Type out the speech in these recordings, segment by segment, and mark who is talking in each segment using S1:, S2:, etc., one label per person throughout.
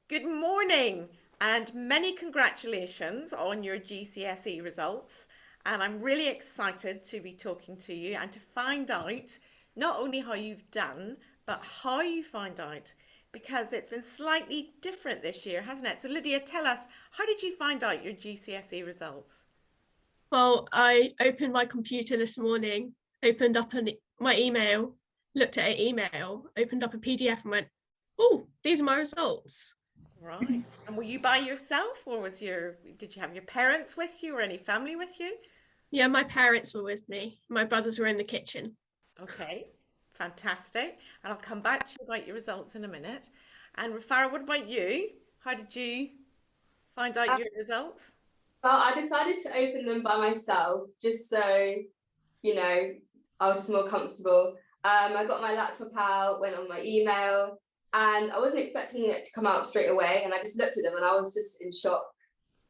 S1: Good morning and many congratulations on your GCSE results. And I'm really excited to be talking to you and to find out not only how you've done, but how you find out, because it's been slightly different this year, hasn't it? So Lydia, tell us, how did you find out your GCSE results?
S2: Well, I opened my computer this morning, opened up my email, looked at an email, opened up a PDF and went, oh, these are my results.
S1: Right. And were you by yourself, or did you have your parents with you or any family with you?
S2: Yeah, my parents were with me. My brothers were in the kitchen.
S1: Okay, fantastic. And I'll come back to you about your results in a minute. And Rafara, what about you? How did you find out
S3: Uh,
S1: your results?
S3: Well, I decided to open them by myself just so, you know, I was more comfortable. I got my laptop out, went on my email, and I wasn't expecting it to come out straight away. And I just looked at them and I was just in shock,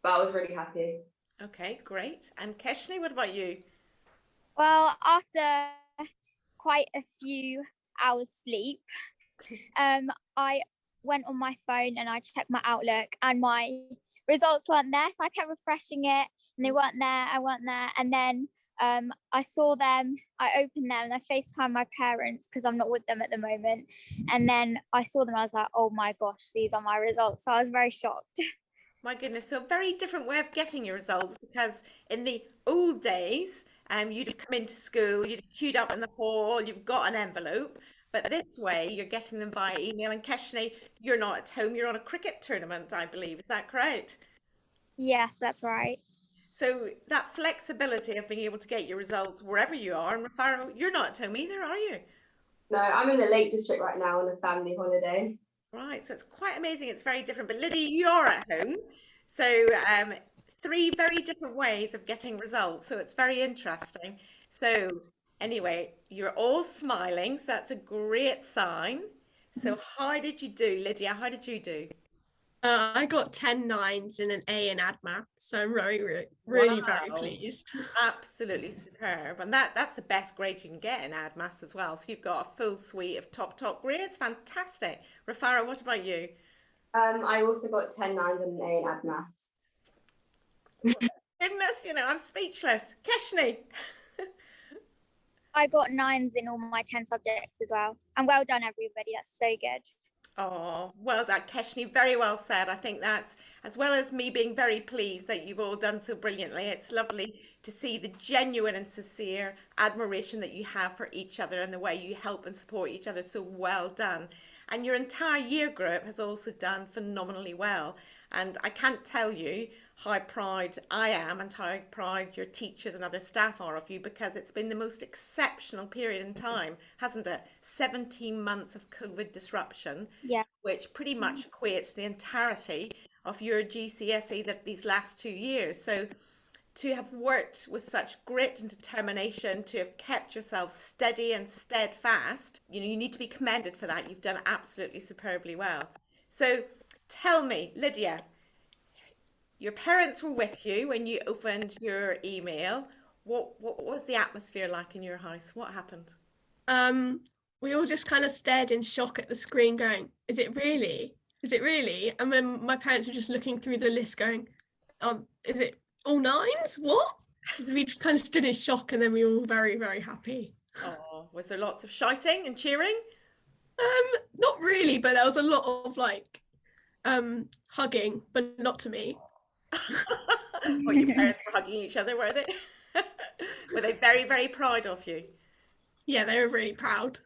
S3: but I was really happy.
S1: Okay, great. And Keshni, what about you?
S4: Well, after quite a few hours sleep, I went on my phone and I checked my Outlook and my results weren't there. So I kept refreshing it and they weren't there, I weren't there. And then I saw them, I opened them and I FaceTimed my parents because I'm not with them at the moment. And then I saw them and I was like, oh my gosh, these are my results. So I was very shocked.
S1: My goodness, so a very different way of getting your results, because in the old days, you'd have come into school, you'd have queued up in the hall, you've got an envelope, but this way you're getting them via email. And Keshni, you're not at home, you're on a cricket tournament, I believe. Is that correct?
S4: Yes, that's right.
S1: So that flexibility of being able to get your results wherever you are, and Rafaro, you're not at home either, are you?
S3: No, I'm in the Lake District right now on a family holiday.
S1: Right, so it's quite amazing. It's very different. But Lydia, you're at home. So three very different ways of getting results. So it's very interesting. So anyway, you're all smiling. So that's a great sign. So how did you do, Lydia? How did you do?
S2: I got 10 nines and an A in Ad Math, so I'm really very
S1: Wow.
S2: pleased.
S1: Absolutely superb. And that's the best grade you can get in Ad Maths as well. So you've got a full suite of top grades. Fantastic. Rafara, what about you?
S3: I also got 10 nines and an A in Ad Maths.
S1: Goodness, I'm speechless. Keshni.
S4: I got nines in all my 10 subjects as well. And well done, everybody. That's so good.
S1: Oh, well done, Keshni. Very well said. I think that's, as well as me being very pleased that you've all done so brilliantly, it's lovely to see the genuine and sincere admiration that you have for each other and the way you help and support each other. So well done. And your entire year group has also done phenomenally well. And I can't tell you how proud I am and how proud your teachers and other staff are of you, because it's been the most exceptional period in time, hasn't it? 17 months of COVID disruption,
S4: Yeah.
S1: which pretty much equates the entirety of your GCSE that these last 2 years. So to have worked with such grit and determination, to have kept yourself steady and steadfast, you need to be commended for that. You've done absolutely superbly well. So tell me, Lydia, your parents were with you when you opened your email. What was the atmosphere like in your house? What happened?
S2: We all just kind of stared in shock at the screen going, is it really? Is it really? And then my parents were just looking through the list going, is it all nines? What? We just kind of stood in shock and then we were all very, very happy.
S1: Oh, was there lots of shouting and cheering?
S2: Not really, but there was a lot of hugging, but not to me.
S1: Or your parents were hugging each other, were they? Were they very, very proud of you?
S2: Yeah, they were really proud.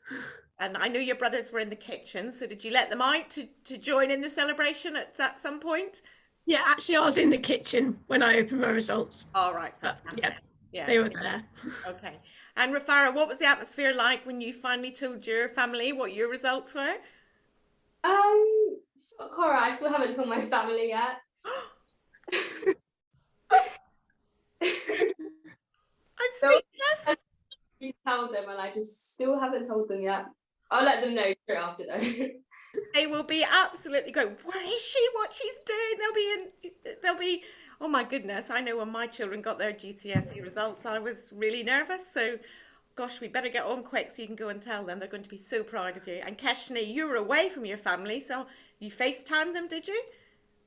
S1: And I know your brothers were in the kitchen, so did you let them out to join in the celebration at some point?
S2: Yeah, actually, I was in the kitchen when I opened my results.
S1: All right, fantastic.
S2: Yeah, they were there.
S1: Okay. And Rafara, what was the atmosphere like when you finally told your family what your results were?
S3: Shock horror. I still haven't told my family yet.
S1: I'm speechless.
S3: I tell them and I just still haven't told them yet. I'll let them know straight after though.
S1: They will be absolutely going, where is she? What she's doing? They'll be, oh my goodness. I know when my children got their GCSE results, I was really nervous. So, gosh, we better get on quick so you can go and tell them. They're going to be so proud of you. And Keshni, you were away from your family, so You FaceTimed them, did you?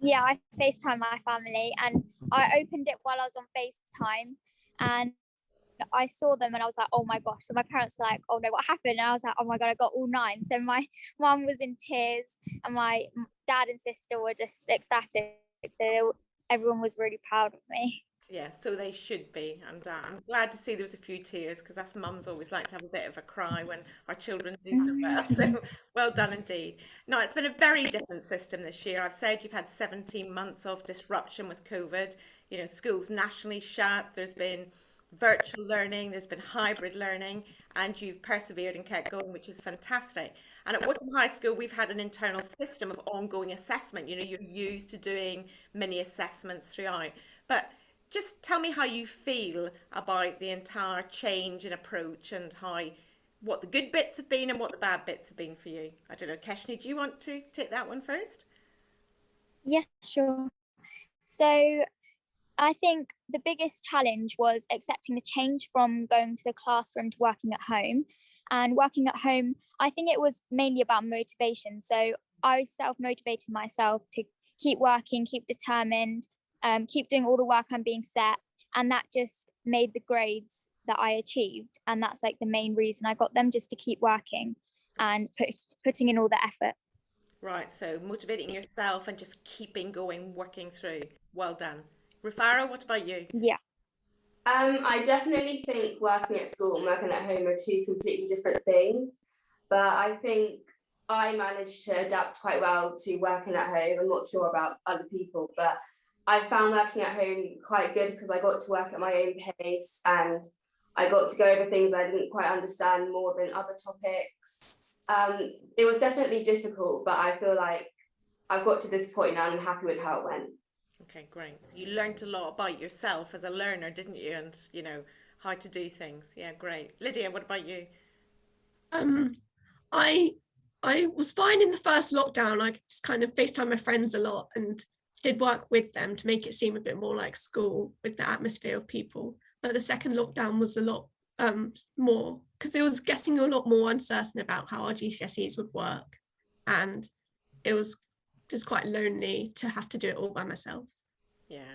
S4: Yeah, I FaceTime my family, and I opened it while I was on FaceTime, and I saw them and I was like, oh my gosh. So my parents were like, oh no, what happened? And I was like, oh my God, I got all 9. So my mum was in tears and my dad and sister were just ecstatic. So everyone was really proud of me.
S1: Yeah, so they should be. And I'm glad to see there was a few tears because us mums always like to have a bit of a cry when our children do so well. So well done indeed. No, it's been a very different system this year. I've said you've had 17 months of disruption with COVID. You know, schools nationally shut. There's been virtual learning, there's been hybrid learning, and you've persevered and kept going, which is fantastic. And at Wycombe High School, we've had an internal system of ongoing assessment. You know, you're used to doing mini assessments throughout. But just tell me how you feel about the entire change in approach and how what the good bits have been and what the bad bits have been for you. I don't know, Keshni, do you want to take that one first?
S4: Yeah, sure. So I think the biggest challenge was accepting the change from going to the classroom to working at home. And working at home, I think it was mainly about motivation. So I self-motivated myself to keep working, keep determined, keep doing all the work I'm being set. And that just made the grades that I achieved. And that's like the main reason I got them, just to keep working and putting in all the effort.
S1: Right, so motivating yourself and just keeping going, working through. Well done. Rufaro, what about you?
S4: Yeah.
S3: I definitely think working at school and working at home are two completely different things. But I think I managed to adapt quite well to working at home. I'm not sure about other people, but I found working at home quite good because I got to work at my own pace and I got to go over things I didn't quite understand more than other topics. It was definitely difficult, but I feel like I've got to this point now and I'm happy with how it went.
S1: Okay, great. So you learned a lot about yourself as a learner, didn't you? And, you know, how to do things. Yeah, great. Lydia, what about you?
S2: Um, I I was fine in the first lockdown. I just kind of FaceTime my friends a lot and did work with them to make it seem a bit more like school with the atmosphere of people. But the second lockdown was a lot more, because it was getting a lot more uncertain about how our GCSEs would work, and it was just quite lonely to have to do it all by myself.
S1: Yeah,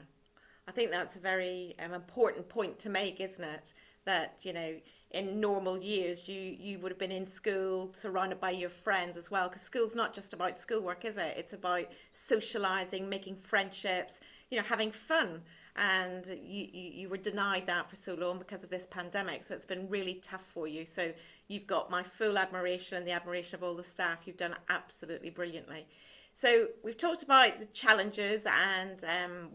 S1: I think that's a very important point to make, isn't it? That, you know, in normal years, you would have been in school, surrounded by your friends as well, because school's not just about schoolwork, is it? It's about socializing, making friendships, you know, having fun. And you were denied that for so long because of this pandemic. So it's been really tough for you. So you've got my full admiration and the admiration of all the staff. You've done absolutely brilliantly. So we've talked about the challenges and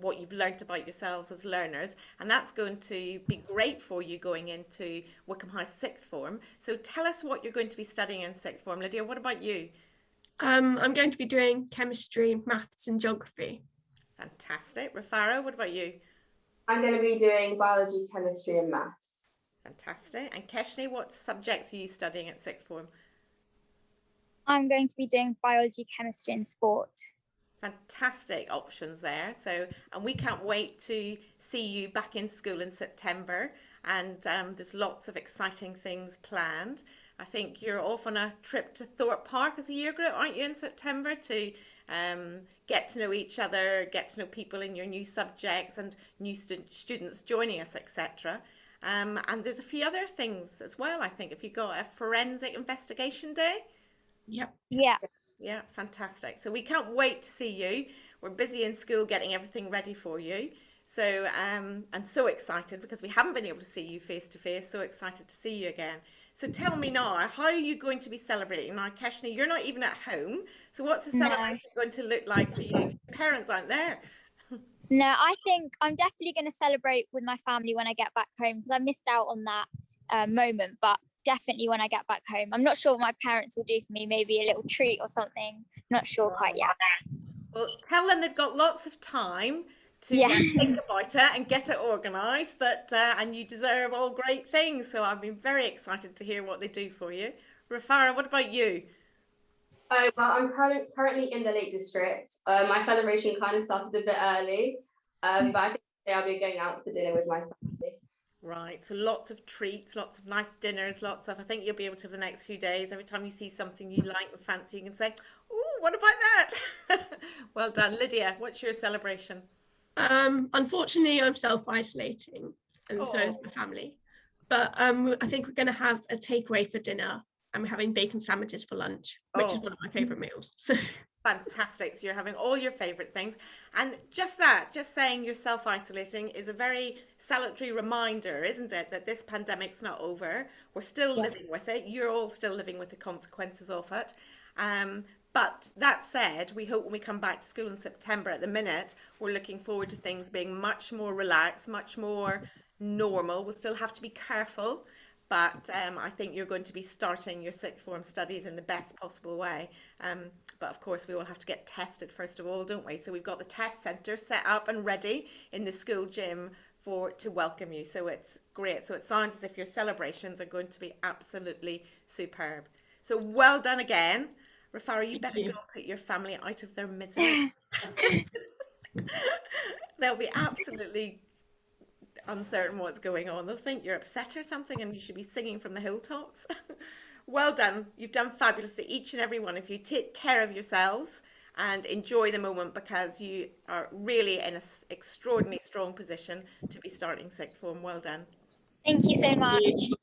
S1: what you've learnt about yourselves as learners, and that's going to be great for you going into Wycombe High sixth form. So tell us what you're going to be studying in sixth form. Lydia, what about you?
S2: I'm going to be doing chemistry, maths, and geography.
S1: Fantastic. Rafaro, what about you?
S3: I'm going to be doing biology, chemistry, and maths.
S1: Fantastic. And Keshni, what subjects are you studying at sixth form?
S4: I'm going to be doing biology, chemistry, and sport.
S1: Fantastic options there. So, and we can't wait to see you back in school in September. And there's lots of exciting things planned. I think you're off on a trip to Thorpe Park as a year group, aren't you, in September, to get to know each other, get to know people in your new subjects and new students joining us, etc. And there's a few other things as well, I think. If you got a forensic investigation day.
S2: Yep.
S4: Yeah.
S1: Yeah, fantastic. So we can't wait to see you. We're busy in school getting everything ready for you. So I'm so excited because we haven't been able to see you face to face. So excited to see you again. So tell me now, how are you going to be celebrating? Now, Keshni, you're not even at home. So what's the celebration going to look like for you? Your parents aren't there.
S4: No, I think I'm definitely going to celebrate with my family when I get back home because I missed out on that moment. But definitely when I get back home. I'm not sure what my parents will do for me, maybe a little treat or something. Not sure quite yet.
S1: Well, tell them they've got lots of time to think about it and get it organised, that and you deserve all great things. So I've been very excited to hear what they do for you. Rafara, what about you?
S3: Oh, well, I'm currently in the Lake District. My celebration kind of started a bit early, but I think I'll be going out for dinner with my family.
S1: Right, so lots of treats, lots of nice dinners, lots of, I think you'll be able to, for the next few days, every time you see something you like and fancy, you can say, Ooh, what about that? Well done, Lydia. What's your celebration?
S2: Unfortunately, I'm self-isolating, and so is
S1: Oh,
S2: my family. But I think we're going to have a takeaway for dinner, and we're having bacon sandwiches for lunch, which is
S1: oh,
S2: one of my favourite meals. So
S1: fantastic. So you're having all your favorite things. And just that, just saying you're self-isolating is a very salutary reminder, isn't it, that this pandemic's not over. We're still
S2: yeah,
S1: living with it. You're all still living with the consequences of it. But that said, we hope when we come back to school in September, at the minute, we're looking forward to things being much more relaxed, much more normal. We'll still have to be careful, but I think you're going to be starting your sixth form studies in the best possible way. But of course, we all have to get tested first of all, don't we? So we've got the test centre set up and ready in the school gym to welcome you. So it's great. So it sounds as if your celebrations are going to be absolutely superb. So well done again. Rafara, you
S2: thank
S1: better go
S2: you.
S1: and put your family out of their misery. They'll be absolutely uncertain what's going on. They'll think you're upset or something and you should be singing from the hilltops. Well done. You've done fabulous to each and every one of you. Take care of yourselves and enjoy the moment because you are really in an extraordinarily strong position to be starting sixth form. Well done.
S4: Thank you so
S2: Thank
S4: much.
S2: you.